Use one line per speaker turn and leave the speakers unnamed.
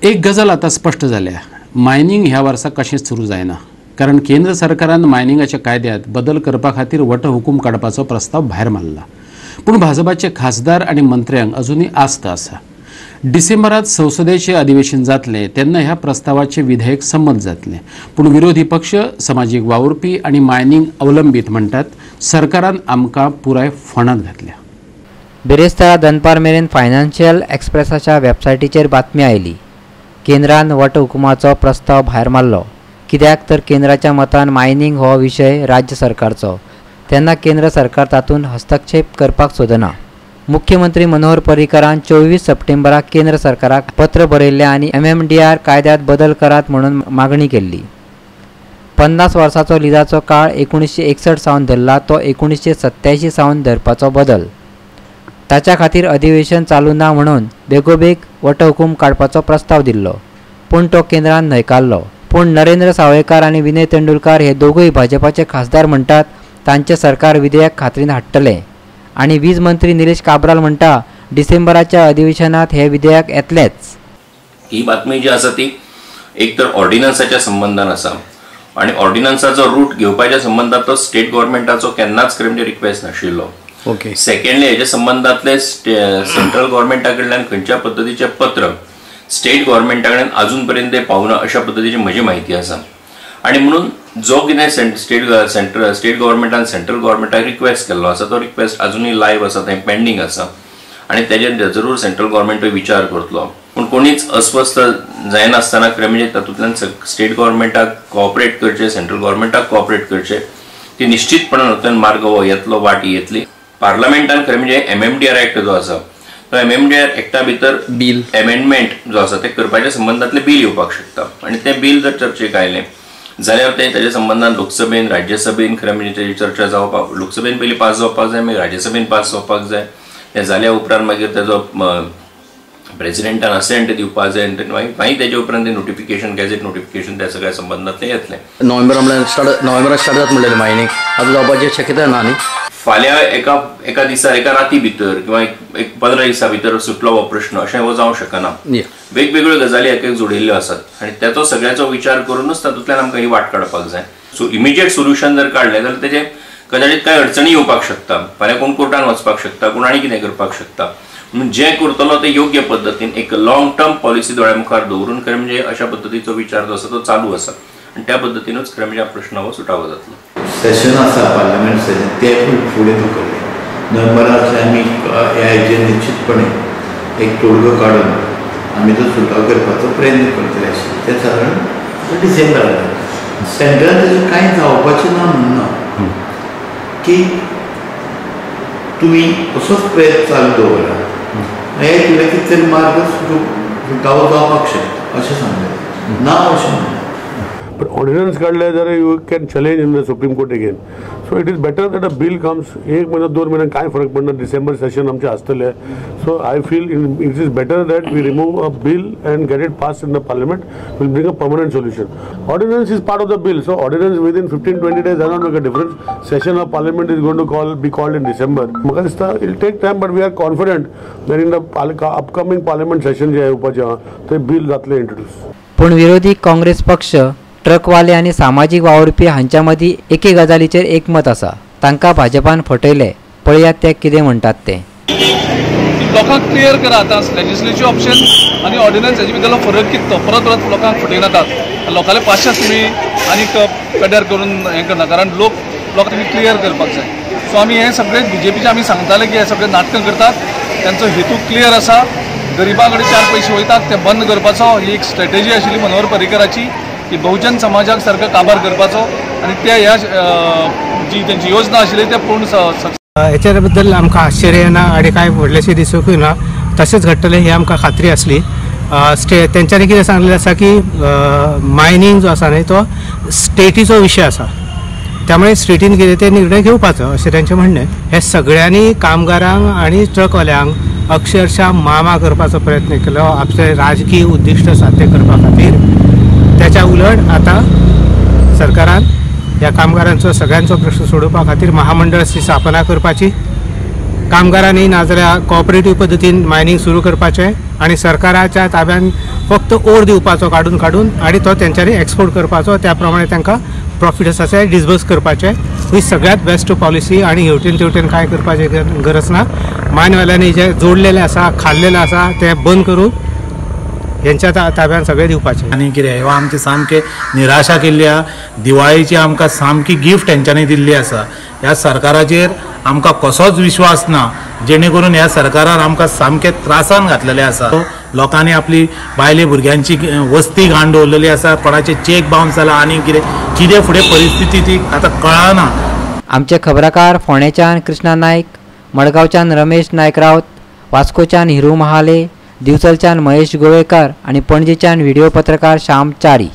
एक गजाल आता स्पष्ट जाल्या, मायनिंग ह्या वर्सा कशेंच सुरू जायना, कारण केंद्र सरकारान मायनिंगाच्या कायद्यात बदल करपा खातीर वटहुकूम काडपाचो प्रस्ताव भायर मारला. पूण भाजपाचे खासदार आनी मंत्र्यांक अजुनूय आस्त आसा. डिसेंबरात संसदेचे अधिवेशन जातले तेन्ना ह्या प्रस्तावाचे विधेयक संमत जातले. पूण विरोधी पक्ष, समाजीक वावुरपी आनी मायनिंग अवलंबीत म्हणटात सरकारान आमकां पुराय फोंडांत घातल्या.
बिरेस्तारा दनपार मेरेन फायनान्शियल एक्सप्रेसाच्या वेबसायटीचेर बातमी आयली. केंद्रान वटहुकुमाचो प्रस्ताव भायर मारलो. कित्याक तर केंद्राच्या मतान मायनिंग हो विशय राज्य सरकारचो, तेन्ना केंद्र सरकार तातूंत हस्तक्षेप करपाक सोदना. मुख्यमंत्री मनोहर पर्रीकारान 24 सप्टेंबराक केंद्र सरकाराक पत्र बरयल्लें आनी MMDR कायद्यात बदल करात म्हणून मागणी केल्ली. 50 वर्सांचो लिजाचो काळ 1961 सावन धरला तो 1987 सावन धरपाचो बदल. ताच्या खातीर अधिवेशन चालू ना म्हणून बेगोबेग वटहुकूम काडपाचो प्रस्ताव दिल्लो, पूण तो केंद्रान न्हयकारलो. पूण नरेंद्र सावयकार आनी विनय तेंडुलकार हे दोगूय भाजपाचे खासदार म्हणटात तांचे सरकार विधेयक खात्रीन हाडटले. आनी वीज मंत्री निलेश काब्राल म्हणटा डिसेंबराच्या अधिवेशनात हे विधेयक येतलेच.
ही बातमी जी आसा ती एक तर ऑर्डिनन्साच्या संबंधान आसा आनी ऑर्डिनन्साचो रूट घेवपाच्या संबंधात तो स्टेट गव्हर्मेंटाचो केन्नाच म्हणजे रिक्वेस्ट नाशिल्लो.
ओके.
सेकंडली हेच्या संबंधातले सेंट्रल गव्हर्मेंटा कडल्यान खंयच्या पद्दतीचे पत्र स्टेट गव्हर्मेंटा कडेन अजून पर्यंत पावना अशा पद्दतीची म्हजी म्हायती आसा. आनी म्हणून जो कितें स्टेट गव्हर्मेंटान सेंट्रल गव्हर्मेंटाक रिक्वेस्ट केल्लो आसा तो रिक्वेस्ट अजुनूय लायव्ह आसा, तें पेंडींग आसा आनी तेजेर जरूर सेंट्रल गव्हर्मेंटूय विचार करतलो. पूण कोणीच अस्वस्थ जायनासतना खरें म्हणजे तातूंतल्यान स्टेट गव्हर्मेंटाक कोऑपरेट करचें, सेंट्रल गव्हर्मेंटाक कोऑपरेट करचें, ती निश्चितपणान हातूंत मार्ग हो येतलो, वाट येतली. पार्लमेंटान खरें म्हणजे MMDR एक्ट जो आसा तो MMDR एक्टा भितर बील एमेंडमेंट जो आसा ते करपाच्या संबंधातले बील येवपाक शकता आनी तें बील जर चर्चेक आयलें जाल्यार तेच्या संबंधान लोकसभेन, राज्यसभेन खरें म्हणजे तेजी चर्चा जावपाक, लोकसभेन पयलीं पास जावपाक जाय, मागीर राज्यसभेन पास जावपाक जाय. तें जाल्या उपरांत मागीर तेजो प्रेसिडेंटान असेंट दिवपाक जाय आनी मागीर तेजे उपरांत नोटिफिकेशन, गॅझेट नोटिफिकेशन त्या सगळ्या संबंधांतलें येतलें.
नोव्हेंबरांत स्टार्ट जाता म्हणलें मायनिंग आतां जावपाची शक्यताय ना न्ही. फाल्यां
एका दिसा एका राती भितर किंवा एक 15 दिसां भितर सुटलो हो प्रश्न अशें हो जावंक शकना. वेगवेगळ्यो गजाली एक जोडिल्ल्यो आसात आनी त्याचो सगळ्याचो विचार करूनच तातूंतल्यान आमकां ही वाट काडपाक जाय. सो इमिजिएट सोल्युशन जर काडलें जाल्यार तेजे कदाचित कांय अडचणी येवपाक शकता. फाल्यां कोण कोर्टान वचपाक शकता, कोण आनी कितें करपाक शकता. म्हणून जें करतलो तें योग्य पद्दतीन एक लॉंग टर्म पॉलिसी दोळ्या मुखार दवरून खरें म्हणजे अशा पद्दतीचो विचार जो आसा तो चालू आसा आनी त्या पद्दतीनूच खरें म्हणजे हा प्रश्न हो सुटावो जातलो.
सेशन आसा पार्लमेंट सेशन तें फुडें धुकल्लें. नोव्हेंबरांतले आमी ह्या हेजेर निश्चितपणे एक तोडगो काडून आमी तो सुटाव करपाचो प्रयत्न करतले आशिल्ले. तें सादारण डिसेंबरांत सेंट्रल तेजें कांय जावपाचें ना म्हणना की तुमी असोच प्रयत्न चालू दवरा, हें तुवें कितें तरी मार्ग सुटावो जावपाक शकता अशें सांगलें ना अशें म्हणलें.
But ordinance काढले जर you can challenge in the Supreme Court again. So it is better that a bill comes. एक महिना 2 महिन्यान काय फरक पडणार, डिसेंबर सेशन आमचे आसतले. So I feel it is better that we remove a bill and get it passed in the parliament. Will bring a permanent solution. Ordinance is part of the bill. So ordinance within 15-20 days does not make a difference. Session of parliament is going to be called in December. It will take time, but we are confident that in the upcoming parliament session जे आहे उपाच्या ते bill जातले introduce.
पण विरोधी काँग्रेस पक्ष, ट्रकवाले आनी सामाजीक वावुरपी हांच्या मदीं एके गजालीचेर एकमत आसा. तांकां भाजपान फटयले. पळयात ते कितें म्हणटात ते.
लोकांक क्लियर करा आतां लेजिस्लेटिव्ह ऑप्शन आनी ऑर्डिनन्स हेजे भितरलो फरक कितें तो परत लोकांक फटयनातात. लोकांले पाश्यास तुमी आनीक पेड्यार करून हें करना, कारण लोक तुमी क्लियर करपाक जाय. सो आमी हे सगळे BJPचे आमी सांगताले की हे सगळे नाटकां करतात. त्यांचो हेतू क्लियर आसा. गरिबां कडेन 4 पयशे वयतात ते बंद करपाचो ही एक स्ट्रॅटेजी आशिल्ली मनोहर पर्रीकराची की बहुजन समाजाक सारको काबार करपाचो आनी त्या ह्या जी तेंची योजना आशिल्ली ते पूर्ण
हेच्या बद्दल आमकां आश्चर्य ना आनी कांय व्हडलेशें दिसूंकूय ना. तशेंच घडटलें ही आमकां खात्री आसली. तेंच्यांनी कितें सांगलेलें आसा की मायनिंग जो आसा न्ही तो स्टेटीचो विशय आसा, त्यामुळे स्टेटीन कितें ते निर्णय घेवपाचो अशें तेंचें म्हणणें. हे सगळ्यांनी कामगारांक आनी ट्रकवाल्यांक अक्षरशः मामा करपाचो प्रयत्न केलो आपले राजकीय उद्दिश्ट साध्य करपा खातीर. त्याच्या उलट आता सरकारान ह्या कामगारांचो सगळ्यांचो प्रश्न सोडोवपा खातीर महामंडळाची स्थापना करपाची, कामगारांनी नाजाल्यार कॉपरेटीव पद्दतीन मायनिंग सुरू करपाचें आनी सरकाराच्या ताब्यान फक्त ओर दिवपाचो काडून आनी तो तेंच्यांनी एक्सपोर्ट करपाचो, त्या प्रमाणे तांकां प्रॉफिट आसा ते डिसबर्स करपाचें. ही सगळ्यात बेस्ट पॉलिसी आनी हेवटेन तेवटेन कांय करपाची गरज ना. मायनवाल्यांनी जे जोडलेले आसा खाल्लेले आसा ते बंद करून हेंच्या ताब्यान सगळें दिवपाचें.
आनी कितें ह्यो आमची सामके निराशा केल्ली आहा. दिवाळीची आमकां सामकी गिफ्ट हेंच्यांनी दिल्ली आसा. ह्या सरकाराचेर आमकां कसोच विश्वास ना, जेणे करून ह्या सरकारान आमकां सामके त्रासान घातलेले आसा. लोकांनी आपली बायले भुरग्यांची वस्ती घाण दवरलेली आसा, कोणाचे चेक बाउन्स जाला आनी कितें फुडें परिस्थिती ती आतां कळना.
आमचे खबराकार फोंडेच्यान कृष्णा नायक, मडगांवच्यान रमेश नायक रावत, वास्कोच्यान हिरू महाले, दिवचलच्यान महेश गोवेकर आणि पणजेच्यान व्हिडिओ पत्रकार श्याम च्यारी.